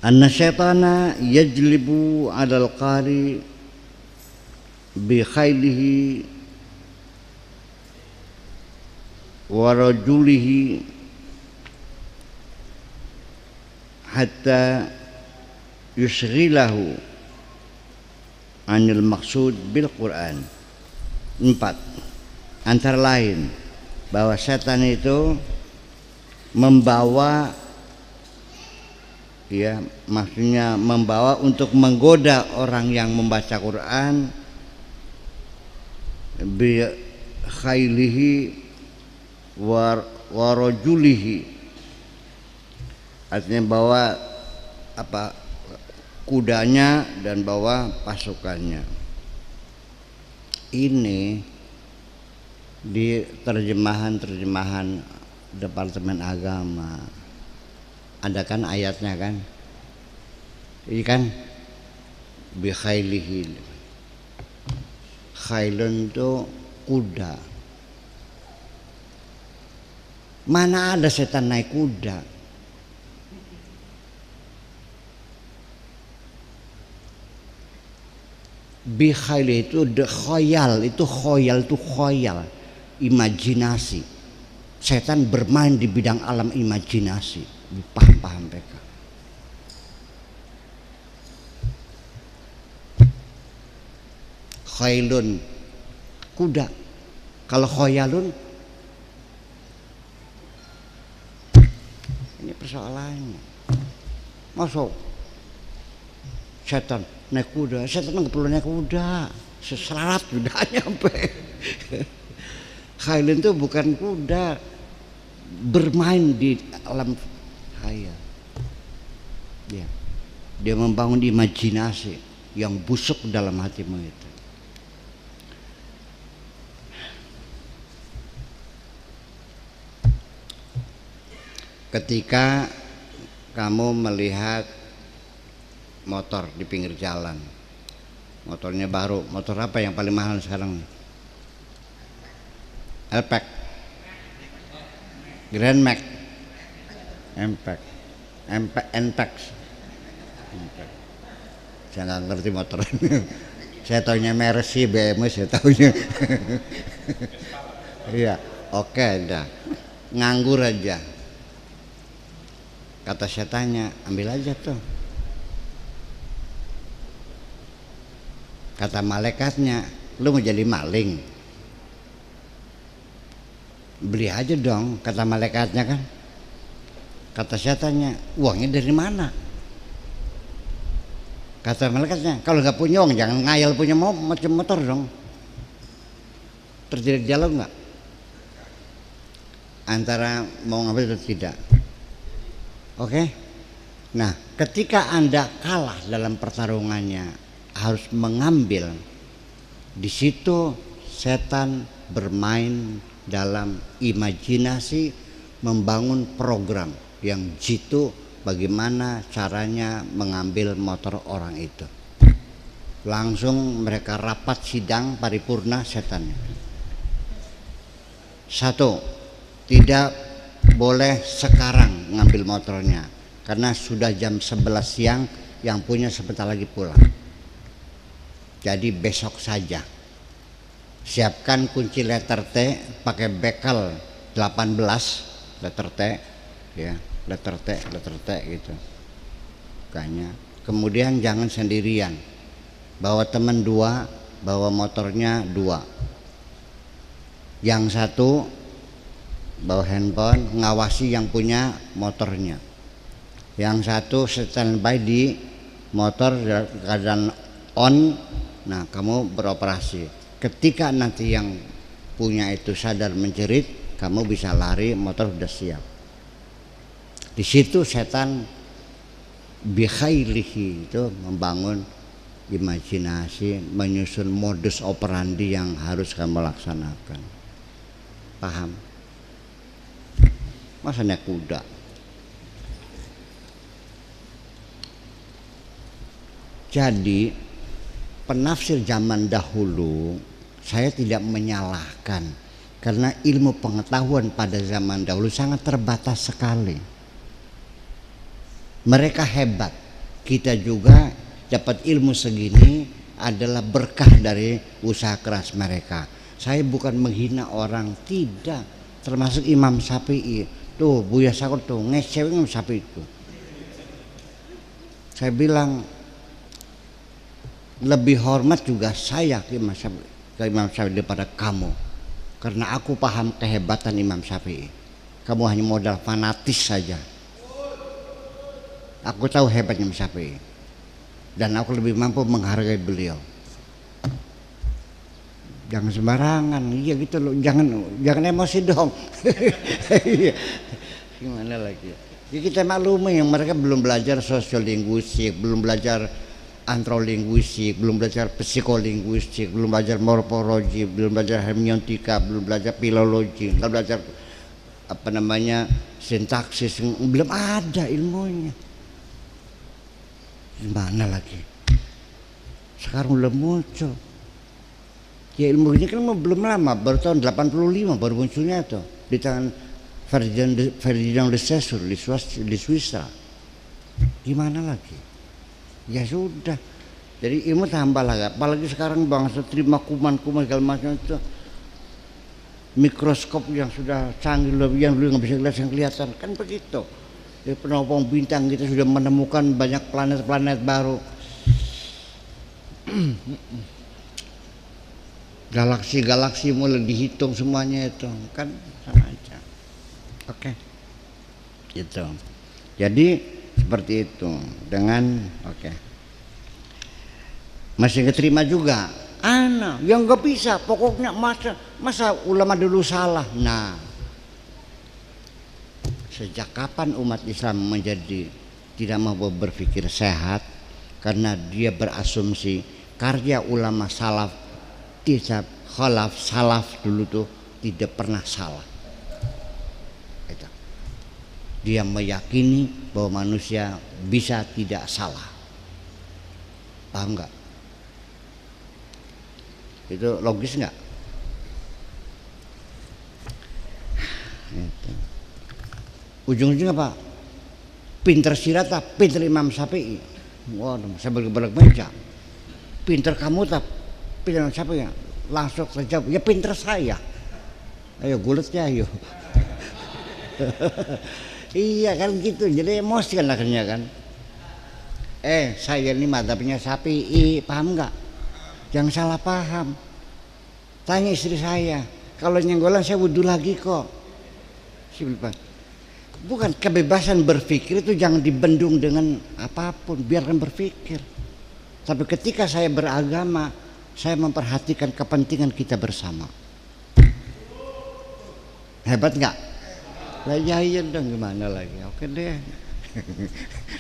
Anna syaitana yajlibu 'alal qari bi khailihi wa rajulihi hatta yushghilahu 'anil maqsud bil Quran. 4. Antara lain bahwa setan itu membawa, ya, maksudnya membawa untuk menggoda orang yang membaca Quran bi khailihi wa rajulihi, artinya bawa apa, kudanya dan bawa pasukannya. Ini di terjemahan Departemen Agama ada kan ayatnya kan, ini kan bi khailihi, khailun itu kuda. Mana ada setan naik kuda? Bi khaili itu khoyal, itu khoyal, imajinasi. Setan bermain di bidang alam imajinasi. Paham mereka. Khailun kuda. Kalau khoyalun, ini persoalannya. Masuk setan naik kuda, setan nggak perlu naik kuda, seserarat sudah nyampe. Khailun itu bukan kuda, bermain di alam khayal. Ya. Dia membangun imajinasi yang busuk dalam hatimu itu. Ketika kamu melihat motor di pinggir jalan, motornya baru, motor apa yang paling mahal sekarang? Alpac, Grand Max, Npax. Saya nggak ngerti motor. Saya taunya Mercy, BMW, saya taunya. Iya, oke, dah. Nganggur aja. Kata setannya, ambil aja tuh. Kata malaikatnya, lu mau jadi maling? Beli aja dong, kata malaikatnya kan. Kata setannya, uangnya dari mana? Kata malaikatnya, kalau nggak punya uang jangan ngayal punya macam motor dong. Terjadi dialog nggak? Antara mau ngambil atau tidak. Oke? Nah, ketika Anda kalah dalam pertarungannya, harus mengambil. Di situ setan bermain dalam imajinasi, membangun program yang jitu bagaimana caranya mengambil motor orang itu. Langsung mereka rapat sidang paripurna setannya. 1. Tidak boleh sekarang ngambil motornya karena sudah jam 11 siang, yang punya sebentar lagi pulang. Jadi besok saja. Siapkan kunci letter T, pakai bekal 18 letter T, ya, letter T gitu. Kayaknya. Kemudian jangan sendirian. Bawa teman 2, bawa motornya 2. Yang satu bawa handphone, ngawasi yang punya motornya. Yang satu standby di motor keadaan on. Nah, kamu beroperasi. Ketika nanti yang punya itu sadar menjerit, kamu bisa lari, motor sudah siap. Di situ setan bikhailihi itu membangun imajinasi, menyusun modus operandi yang harus kamu laksanakan. Paham? Masa naik kuda? Jadi penafsir zaman dahulu, saya tidak menyalahkan, karena ilmu pengetahuan pada zaman dahulu sangat terbatas sekali. Mereka hebat, kita juga dapat ilmu segini adalah berkah dari usaha keras mereka. Saya bukan menghina orang, tidak, termasuk Imam Syafi'i. Tuh Buya Sakur tuh ngecew Imam Syafi'i itu. Saya bilang lebih hormat juga saya ke Imam Syafi'i daripada kamu, karena aku paham kehebatan Imam Syafi'i. Kamu hanya modal fanatis saja. Aku tahu hebatnya Imam Syafi'i dan aku lebih mampu menghargai beliau. Jangan sembarangan, iya gitu loh, jangan emosi dong. Gimana lagi? Ya kita maklumi yang mereka belum belajar sosiolinguistik, belum belajar antrolinguistik, belum belajar psikolinguistik, belum belajar morfologi, belum belajar hermeneutika, belum belajar filologi, belum belajar sintaksis, belum ada ilmunya. Gimana lagi? Sekarang udah muncul. Ya ilmu ini kan belum lama, baru tahun 85 baru munculnya tuh di tangan Ferdinand de Saussure di Swiss. Gimana lagi? Ya sudah. Jadi ilmu tambah lah, apalagi sekarang bangsa terima kuman-kuman segala macam itu. Mikroskop yang sudah canggih, yang dulu nggak bisa lihat yang kelihatan kan begitu. Di peneropong bintang kita sudah menemukan banyak planet-planet baru. Galaksi-galaksi mulai dihitung semuanya itu kan sama aja. Oke. Gitu. Jadi seperti itu dengan masih keterima juga. Yang nggak bisa, pokoknya masa ulama dulu salah. Nah, sejak kapan umat Islam menjadi tidak mau berpikir sehat karena dia berasumsi karya ulama salaf tidak khalaf salaf dulu tuh tidak pernah salah. Itu. Dia meyakini bahwa manusia bisa tidak salah. Paham nggak? Itu logis nggak? Ujung-ujungnya apa? Pinter sirat tak? Pinter Imam Syafi'i. Waduh, saya berbalik meja. Pinter kamu tak? Pinter Imam Syafi'i. Langsung terjawab, ya pinter saya. Ayo guletnya ayo. Iya kan gitu, jadi emosi kan akhirnya kan. Saya ini madhabnya Syafi'i, paham nggak? Jangan salah paham. Tanya istri saya, kalau nyenggolan saya wudhu lagi kok. Bukan, kebebasan berpikir itu jangan dibendung dengan apapun, biarkan berpikir. Tapi ketika saya beragama, saya memperhatikan kepentingan kita bersama. Hebat nggak? Ya iya dong, gimana lagi? Oke deh.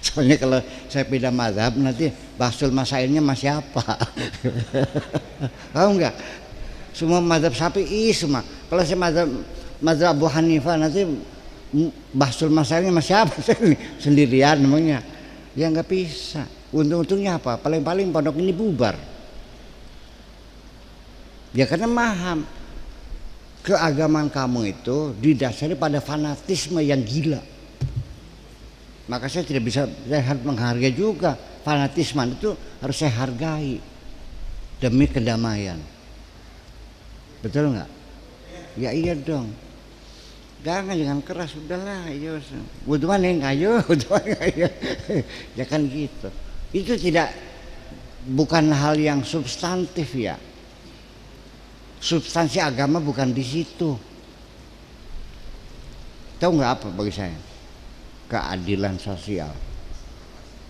Soalnya kalau saya pindah mazhab nanti bahsul masailnya masih apa? Tahu nggak? Semua mazhab Syafi'i semua. Kalau saya mazhab Abu Hanifah nanti bahsul masailnya masih apa? Sendirian namanya. Ya nggak bisa. Untung-untungnya apa? Paling-paling pondok ini bubar. Ya karena paham keagamaan kamu itu didasari pada fanatisme yang gila. Maka saya tidak bisa, saya harus menghargai juga fanatisme itu harus saya hargai demi kedamaian. Betul nggak? Ya iya dong. Jangan keras, udahlah, ayo. Butuhan yang ayo, ya kan gitu. Itu bukan hal yang substantif ya. Substansi agama bukan di situ. Tahu nggak apa bagi saya? Keadilan sosial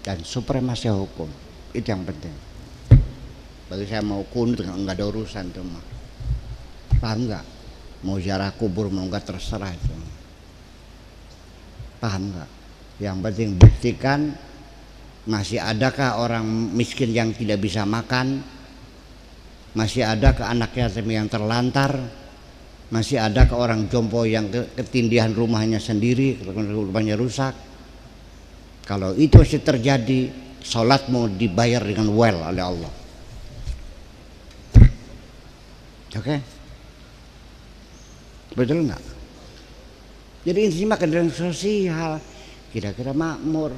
dan supremasi hukum itu yang penting. Bagi saya mau kunut nggak ada urusan tuh mah. Paham nggak? Mau ziarah kubur mau nggak terserah itu. Paham nggak? Yang penting buktikan masih adakah orang miskin yang tidak bisa makan, masih adakah anak yatim yang terlantar, masih ada ke orang jompo yang ketindihan rumahnya sendiri, rumahnya rusak. Kalau itu masih terjadi, sholatmu dibayar dengan well oleh Allah. Oke? Betul nggak? Jadi intinya keadilan sosial, kira-kira makmur.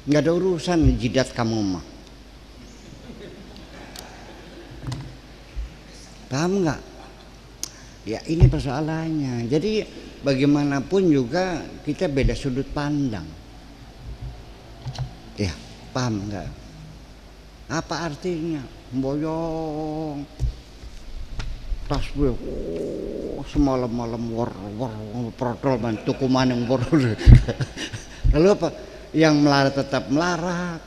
nggak ada urusan jidat kamu mah. Paham nggak? Ya ini persoalannya. Jadi bagaimanapun juga kita beda sudut pandang. Ya, paham nggak? Apa artinya? Boyong tas gue, semalam-malam war protol man tukuman yang bodoh. Lalu apa? Yang melarat tetap melarat,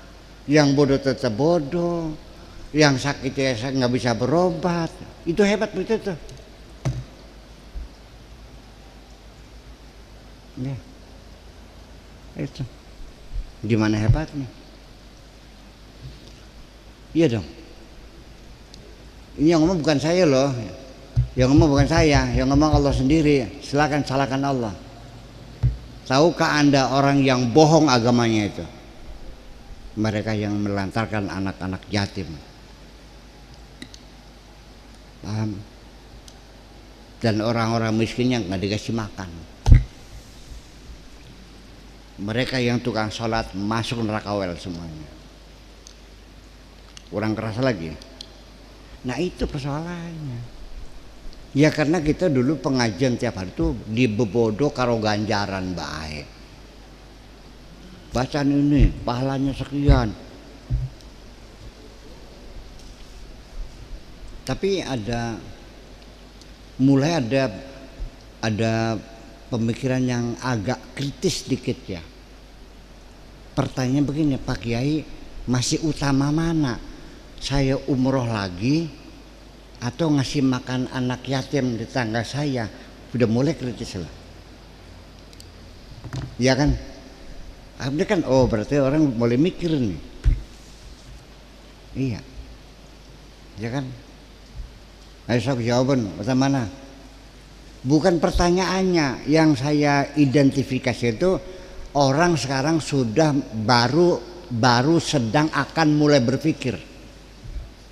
yang bodoh tetap bodoh, yang sakit ya nggak bisa berobat. Itu hebat betul tuh. Ya, itu gimana hebatnya? Iya dong. Ini yang ngomong bukan saya loh. Yang ngomong bukan saya, yang ngomong Allah sendiri. Silakan salahkan Allah. Tahukah Anda orang yang bohong agamanya itu? Mereka yang melantarkan anak-anak yatim. Paham? Dan orang-orang miskin yang nggak dikasih makan. Mereka yang tukang sholat masuk neraka wel semuanya. Kurang keras lagi. Nah itu persoalannya. Ya karena kita dulu pengajian tiap hari itu di bebodo karo ganjaran baik. Bacaan ini pahalanya sekian. Tapi mulai ada pemikiran yang agak kritis dikit ya. Pertanyaan begini, Pak Kiai, masih utama mana? Saya umroh lagi atau ngasih makan anak yatim di tangga saya? Sudah mulai kritis lah. Ya kan? Artinya kan berarti orang mulai mikir nih. Iya. Ya kan? Ayo sok jawaban mana? Bukan pertanyaannya yang saya identifikasi itu orang sekarang sudah baru sedang akan mulai berpikir.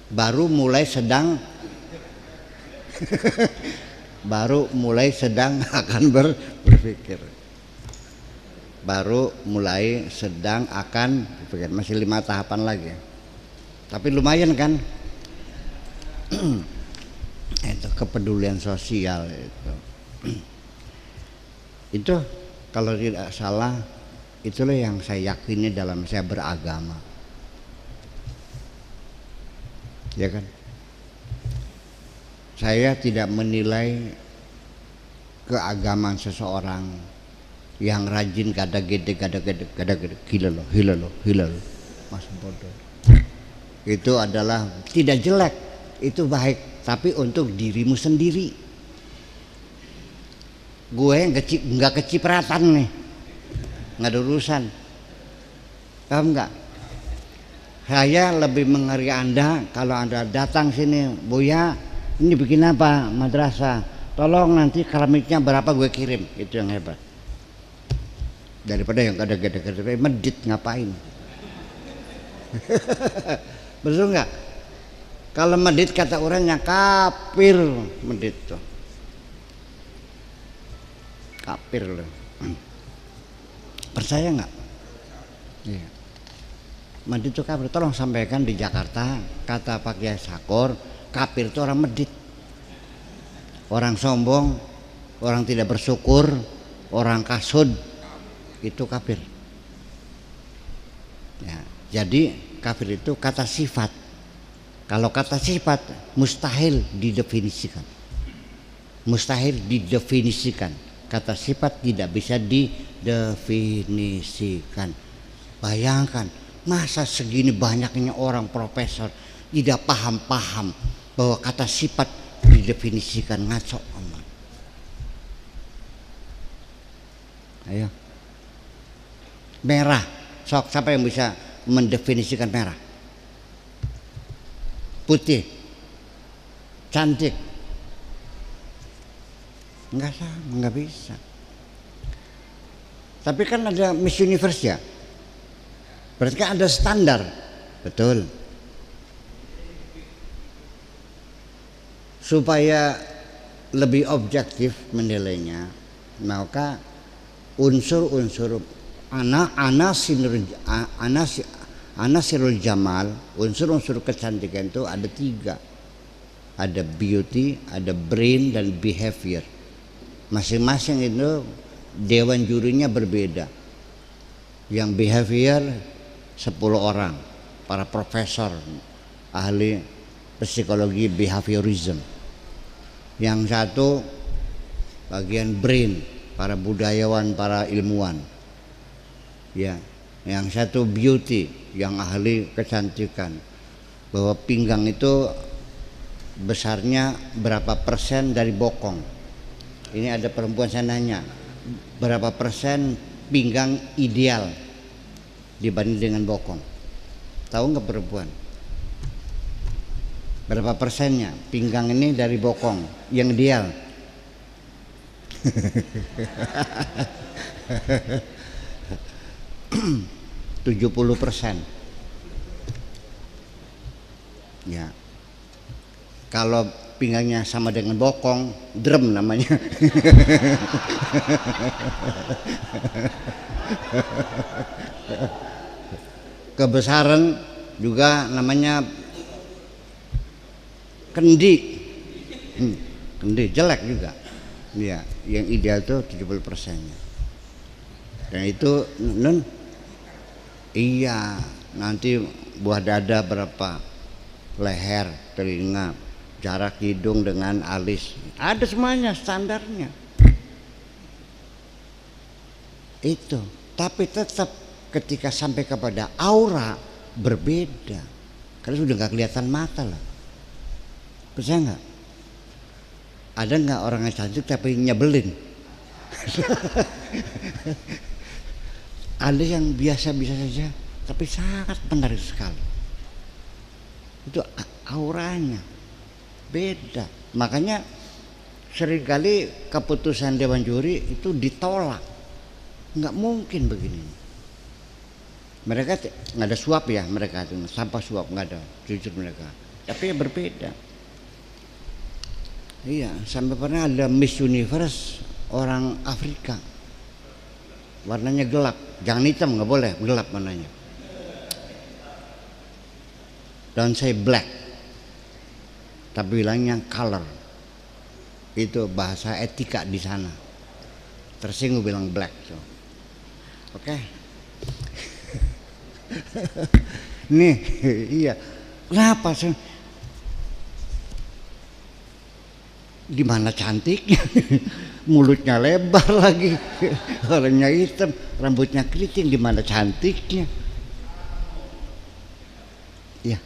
Baru mulai sedang akan berpikir. Baru mulai sedang akan berpikir. Masih 5 tahapan lagi. Tapi lumayan kan? Itu kepedulian sosial itu. Itu kalau tidak salah itulah yang saya yakini dalam saya beragama. Ya kan? Saya tidak menilai keagamaan seseorang yang rajin gada gede gila loh mas bodoh. Itu adalah tidak jelek, itu baik, tapi untuk dirimu sendiri. Gue nggak kecipratan nih, nggak ada urusan. Paham nggak? Saya lebih menghargai Anda kalau Anda datang sini, Buya, ini bikin apa madrasah? Tolong nanti keramiknya berapa gue kirim, itu yang hebat. Daripada yang gede-gede medit ngapain? Betul nggak? Kalau medit kata orangnya kafir, medit tuh. Kafir loh. Percaya nggak? Iya. Medit itu kafir. Tolong sampaikan di Jakarta, kata Pak Kiai Sakor, kafir itu orang medit, orang sombong, orang tidak bersyukur, orang kasud, itu kafir. Ya, jadi kafir itu kata sifat. Kalau kata sifat mustahil didefinisikan. Mustahil didefinisikan. Kata sifat tidak bisa didefinisikan. Bayangkan, masa segini banyaknya orang profesor tidak paham bahwa kata sifat didefinisikan, ngaco amat. Ayo. Merah, sok siapa yang bisa mendefinisikan merah? Putih, cantik, enggak sama, enggak bisa. Tapi kan ada Miss Universe ya, berarti kan ada standar, betul. Supaya lebih objektif menilainya, maka unsur-unsur Anasirul jamal, unsur-unsur kecantikan itu ada 3. Ada beauty, ada brain, dan behavior. Masing-masing itu dewan jurinya berbeda. Yang behavior 10 orang, para profesor ahli psikologi behaviorism. Yang satu bagian brain, para budayawan, para ilmuwan. Ya, yang satu beauty, yang ahli kecantikan. Bahwa pinggang itu besarnya berapa persen dari bokong. Ini ada perempuan, saya nanya, berapa persen pinggang ideal dibanding dengan bokong? Tahu nggak perempuan? Berapa persennya pinggang ini dari bokong yang ideal? 70%. Ya. Kalau pinggangnya sama dengan bokong, drum namanya. Kebesaran juga namanya kendi. Kendi jelek juga. Ya, yang ideal itu 70%-nya. Dan itu iya, nanti buah dada berapa, leher, telinga, jarak hidung dengan alis, ada semuanya standarnya. Itu, tapi tetap ketika sampai kepada aura berbeda, karena sudah nggak kelihatan mata lah. Percaya nggak? Ada nggak orang yang cantik tapi nyebelin? Ada yang biasa-biasa saja tapi sangat menarik sekali. Itu auranya beda. Makanya seringkali keputusan dewan juri itu ditolak. Nggak mungkin begini. Mereka nggak ada suap ya, mereka itu sampah suap nggak ada, jujur mereka. Tapi ya berbeda. Iya, sampai pernah ada Miss Universe orang Afrika, warnanya gelap, jangan hitam, nggak boleh, gelap warnanya. Don't say black, tapi bilangnya color. Itu bahasa etika di sana. Tersinggung bilang black, so. Oke. Nih, iya. Kenapa sih? Di mana cantiknya? Mulutnya lebar lagi, orangnya hitam, rambutnya keriting, di mana cantiknya? Ya,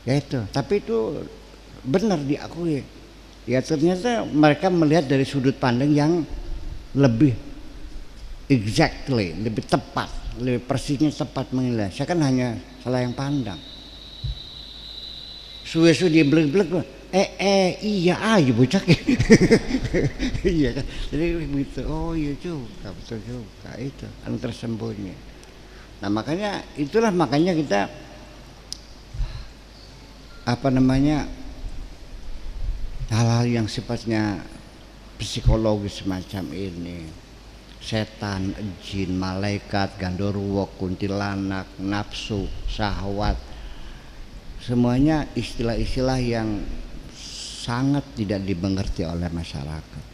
ya itu. Tapi itu benar diakui. Ya ternyata mereka melihat dari sudut pandang yang lebih exactly, lebih tepat, lebih persisnya tepat menilai. Saya kan hanya salah yang pandang. Suwe-suwe dia belek-belek. Iya aja bocah. Iya kan. Jadi begitu. Oh iya juga, betul juga. Itu yang tersembunyi. Nah makanya itulah makanya kita hal-hal yang sifatnya psikologis semacam ini, setan, jin, malaikat, gandorwo, kuntilanak, nafsu, syahwat, semuanya istilah-istilah yang sangat tidak dimengerti oleh masyarakat.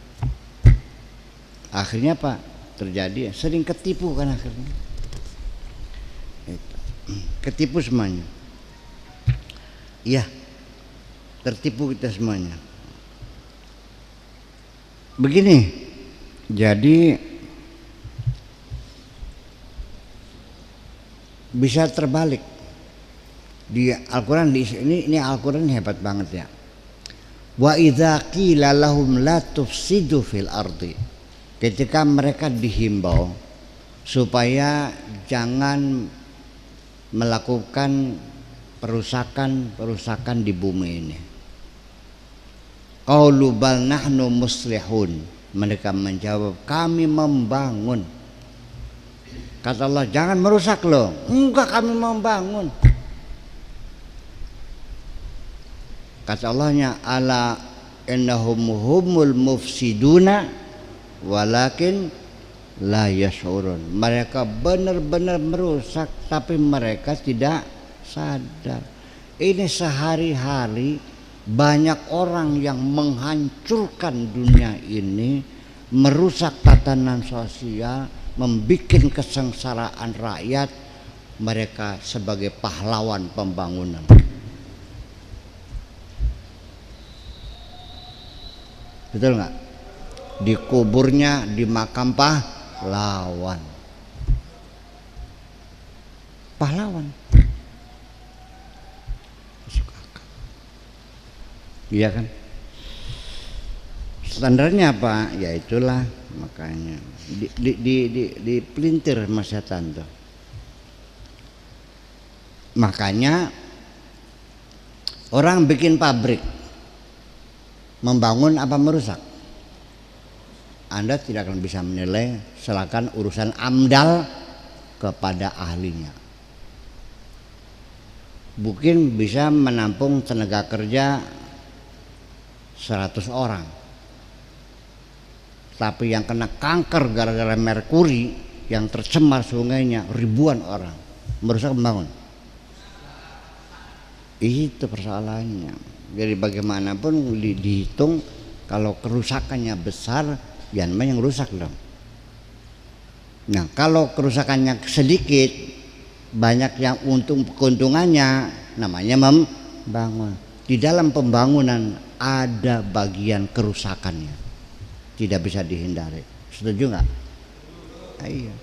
Akhirnya apa terjadi? Sering ketipu kan akhirnya. Ketipu semuanya. Iya, tertipu kita semuanya. Begini, jadi bisa terbalik di Al-Quran. Ini Al-Quran hebat banget ya. Wa idza qila lahum la tufsidu fil ardi, ketika mereka dihimbau supaya jangan melakukan perusakan di bumi ini. Qaulu bal nahnu muslihun, mereka menjawab kami membangun. Kata Allah, jangan merusak loh. Enggak, kami membangun. Kata Allahnya, ala innahum humul mufsiduna walakin la yash'urun. Mereka benar-benar merusak tapi mereka tidak sadar. Ini sehari-hari banyak orang yang menghancurkan dunia ini, merusak tatanan sosial, membuat kesengsaraan rakyat. Mereka sebagai pahlawan pembangunan. Betul nggak? Di kuburnya di makam pahlawan. Pahlawan. Iya kan? Standarnya apa? Ya itulah makanya di pelintir Mas setan tuh. Makanya orang bikin pabrik, membangun apa merusak? Anda tidak akan bisa menilai, silakan urusan AMDAL kepada ahlinya. Mungkin bisa menampung tenaga kerja 100 orang. Tapi yang kena kanker gara-gara merkuri yang tercemar sungainya ribuan orang. Merusak membangun. Itu persoalannya. Jadi bagaimanapun dihitung, kalau kerusakannya besar, ya namanya yang rusak dong. Nah kalau kerusakannya sedikit, banyak yang keuntungannya, namanya membangun. Di dalam pembangunan ada bagian kerusakannya, tidak bisa dihindari. Setuju nggak? Iya.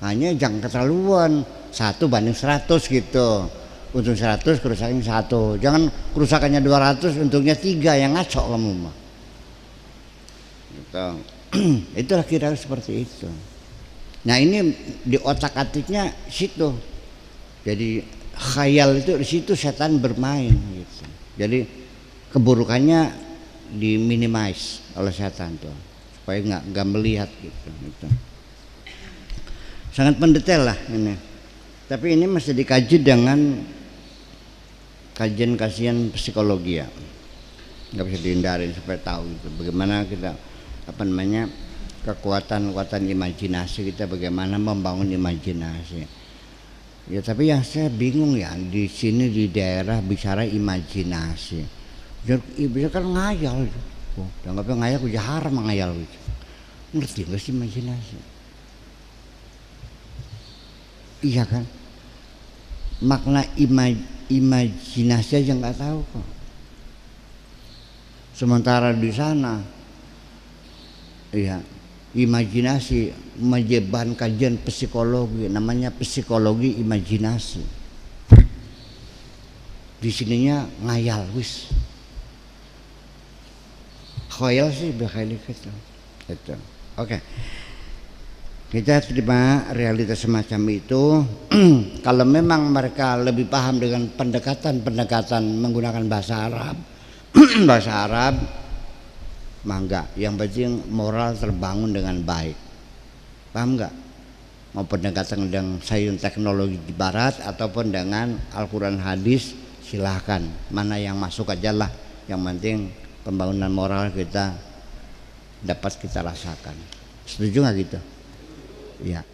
Hanya jangan keterlaluan 1:100 gitu. Untung 100, kerusakannya 1. Jangan kerusakannya 200, untungnya 3, yang ngaco kamu mah. Gitu. Itulah kira-kira seperti itu. Nah ini di otak-atiknya situ. Jadi khayal itu di situ setan bermain gitu. Jadi keburukannya diminimize oleh setan tuh, supaya nggak melihat gitu. Sangat mendetail lah ini. Tapi ini masih dikaji dengan kajian psikologi ya, nggak bisa dihindari supaya tahu gitu bagaimana kita kekuatan imajinasi kita, bagaimana membangun imajinasi ya. Tapi yang saya bingung ya, di sini di daerah bicara imajinasi, bisa kan ngayal, anggapnya ngayal udah haram ngayal gitu. Ngerti nggak sih imajinasi? Iya kan, makna imajinasi aja nggak tahu kok. Sementara di sana, iya, imajinasi menyebarkan kajian psikologi, namanya psikologi imajinasi. Di sininya ngayal wis. Khayal sih berkali gitu. Itu. Oke. Kita terima realitas semacam itu. Kalau memang mereka lebih paham dengan pendekatan menggunakan bahasa Arab, bahasa Arab, mangga. Yang penting moral terbangun dengan baik. Paham nggak? Mau pendekatan dengan sains teknologi di Barat ataupun dengan Al-Quran hadis, silahkan. Mana yang masuk aja lah. Yang penting pembangunan moral kita dapat kita rasakan. Setuju nggak gitu? Ya.